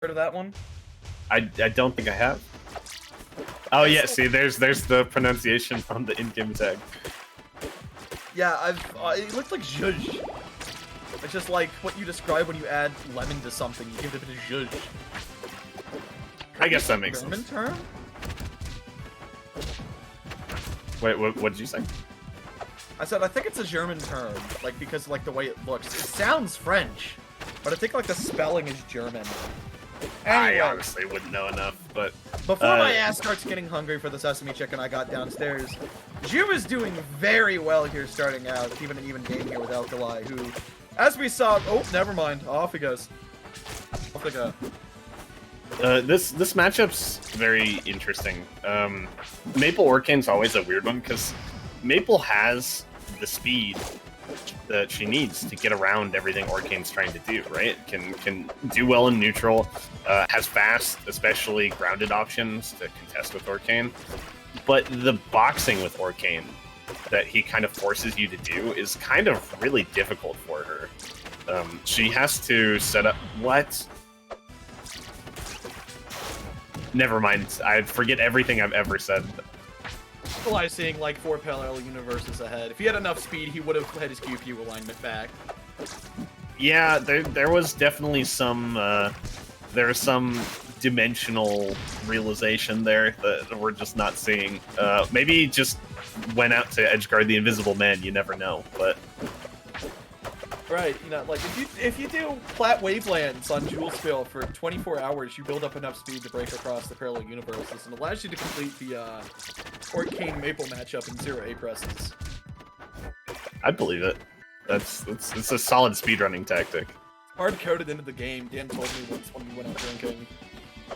Heard of that one? I don't think I have. Oh yeah, see, there's the pronunciation on the in-game tag. Yeah, it looked like zhuzh. It's just like what you describe when you add lemon to something. You give it a bit of zhuzh. I guess that makes German sense. term? Wait, what did you say? I said I think it's a German term, like because like the way it looks. It sounds French, but I think like the spelling is German. Anyway, I honestly wouldn't know enough, but before my ass starts getting hungry for the sesame chicken I got downstairs, Joux is doing very well here starting out, even an even game here with Alkali, who, as we saw, oh, never mind, off he goes. Off they go. This matchup's very interesting. Maypul Orcane's always a weird one because Maypul has the speed that she needs to get around everything Orcane's trying to do, right? Can do well in neutral, has fast, especially grounded options to contest with Orcane. But the boxing with Orcane that he kind of forces you to do is kind of really difficult for her. She has to set up... What? Never mind. I forget everything I've ever said. Alkali seeing like 4 parallel universes ahead. If he had enough speed, he would have had his QQ alignment back. Yeah, there was definitely some there's some dimensional realization there that we're just not seeing. Maybe he just went out to edgeguard the Invisible Man. You never know, but. Right, you know, like if you do flat wavelands on Joux for 24 hours, you build up enough speed to break across the parallel universes, and allows you to complete the Orcane Maypul matchup in 0 A presses. I believe it. It's a solid speedrunning tactic. Hard coded into the game. Dan told me once when we went out drinking.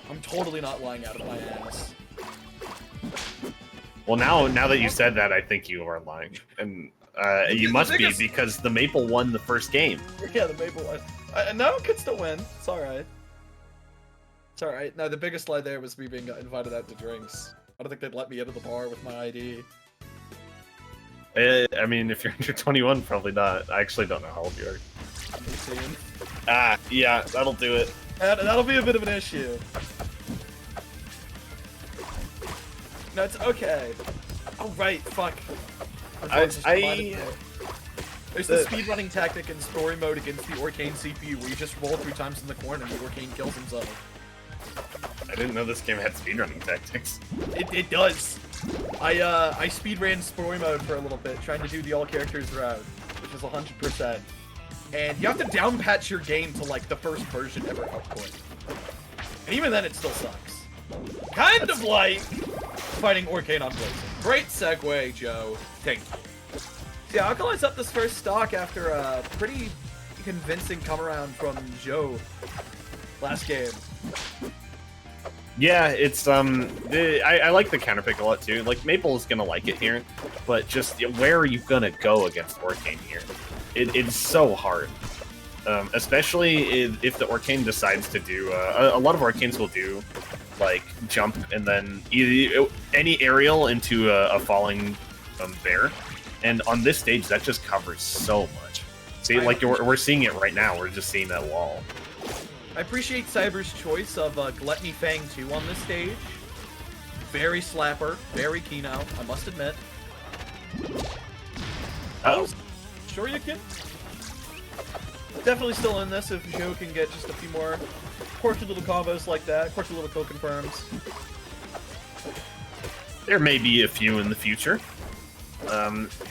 I'm totally not lying out of my ass. Well, now that you said that, I think you are lying, and. You must be, because the Maypul won the first game. Yeah, the Maypul won. No, it could still win. It's alright. It's alright. No, the biggest lie there was me being invited out to drinks. I don't think they'd let me into the bar with my ID. I mean, if you're under 21, probably not. I actually don't know how old you are. 18. Ah, yeah, that'll do it. That'll be a bit of an issue. No, it's okay. Oh, right, fuck. There's the speedrunning tactic in story mode against the Orcane CPU where you just roll 3 times in the corner and the Orcane kills himself. I didn't know this game had speedrunning tactics. It does. I speedran story mode for a little bit, trying to do the all characters route, which is 100%. And you have to downpatch your game to like the first version ever output. And even then it still sucks. Kind of like fighting Orcane on Blazing. Great segue, Joe. Thank you. So yeah, Alkali's up this first stock after a pretty convincing come around from Joux last game. Yeah, it's I like the counter pick a lot too. Like Maypul is gonna like it here, but just where are you gonna go against Orcane here? It's so hard, especially if the Orcane decides to do. A lot of Orcanes will do like jump and then any aerial into a falling bear, and on this stage that just covers so much. See, like we're seeing it right now. We're just seeing that wall. I appreciate Cyber's choice of Gluttony Fang 2 on this stage. Very slapper, very keynote, I must admit. Oh, sure you can. Definitely still in this if Joux can get just a few more quirky little combos like that, quirky little kill confirms. There may be a few in the future.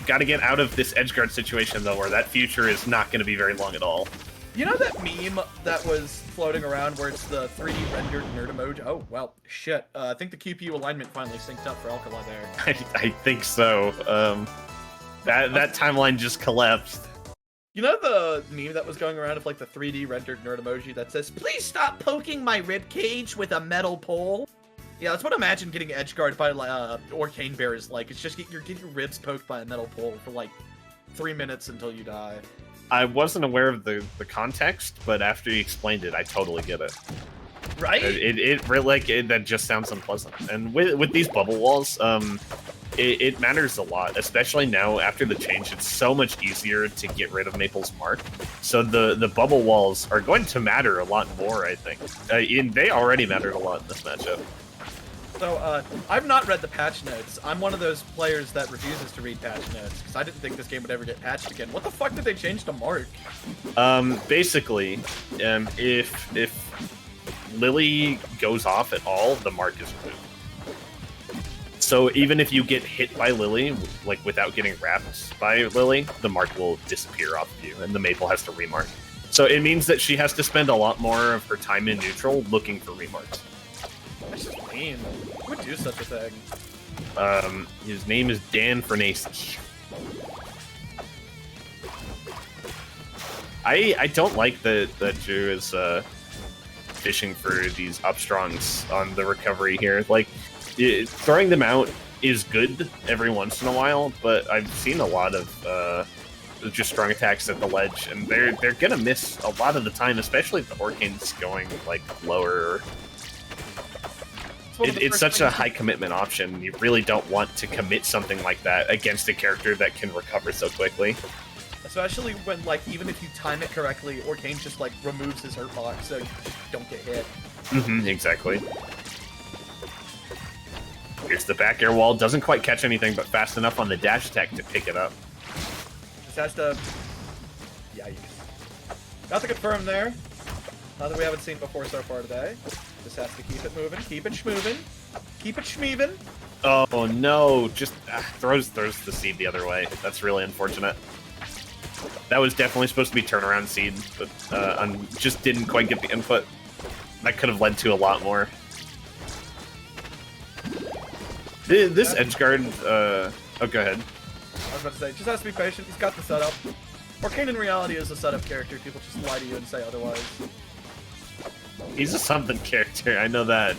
Got to get out of this edgeguard situation though, where that future is not going to be very long at all. You know that meme that was floating around where it's the 3D rendered nerd emoji? Oh, well, shit. I think the QPU alignment finally synced up for Alkali there. I think so. That timeline just collapsed. You know the meme that was going around of like the 3D rendered nerd emoji that says, "Please stop poking my rib cage with a metal pole"? Yeah, that's what I imagine getting edgeguard by Orcane Bear is like. It's just get your ribs poked by a metal pole for like 3 minutes until you die. I wasn't aware of the context, but after you explained it, I totally get it. Right? It really that just sounds unpleasant. And with these bubble walls, it matters a lot, especially now after the change. It's so much easier to get rid of Maypul's mark. So the bubble walls are going to matter a lot more, I think. And they already mattered a lot in this matchup. So, I've not read the patch notes. I'm one of those players that refuses to read patch notes, because I didn't think this game would ever get patched again. What the fuck did they change to Mark? Basically, if Lily goes off at all, the mark is removed. So even if you get hit by Lily, like without getting wrapped by Lily, the mark will disappear off of you, and the Maypul has to remark. So it means that she has to spend a lot more of her time in neutral looking for remarks. That's just mean. Who would do such a thing? His name is Dan Fernacey. I don't like that Joux is fishing for these upstrongs on the recovery here. Like, throwing them out is good every once in a while, but I've seen a lot of just strong attacks at the ledge, and they're gonna miss a lot of the time, especially if the Orcane's going like lower. It's such a high commitment option. You really don't want to commit something like that against a character that can recover so quickly. Especially when, like, even if you time it correctly, Orcane just, like, removes his hurt box so you don't get hit. Exactly. Here's the back air wall. Doesn't quite catch anything, but fast enough on the dash attack to pick it up. Just has to... Yikes. Got the confirm there. Nothing we haven't seen before so far today. Just has to keep it moving, keep it schmoving, keep it schmeeving. Oh no, just throws the seed the other way. That's really unfortunate. That was definitely supposed to be turnaround seed, but just didn't quite get the input. That could have led to a lot more. This edgeguard, oh, go ahead. I was about to say, just has to be patient, he's got the setup. Orcane in reality is a setup character, people just lie to you and say otherwise. He's a something character, I know that.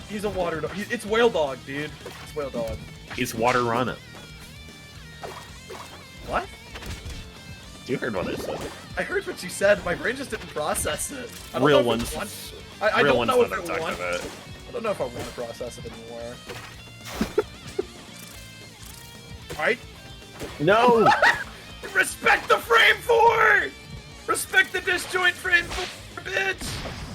He's a water dog. It's Whale Dog, dude. It's Whale Dog. He's Water Rana. What? You heard what I said. I heard what you said, my brain just didn't process it. Real ones. I don't know if I'm talking about. I don't know if I want to process it anymore. Alright? No! Respect the frame 4! Respect the disjoint frame 4, bitch!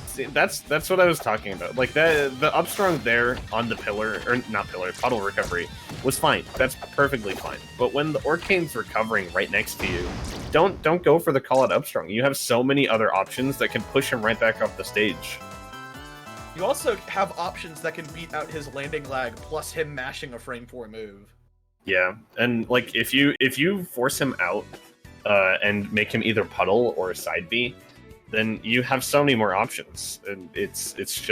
See, that's what I was talking about. Like, the upstrong there on the pillar, or not pillar, puddle recovery, was fine. That's perfectly fine. But when the Orcane's recovering right next to you, don't go for the call-out upstrong. You have so many other options that can push him right back off the stage. You also have options that can beat out his landing lag, plus him mashing a frame 4 move. Yeah, and like if you force him out and make him either puddle or a side B, then you have so many more options, and it's just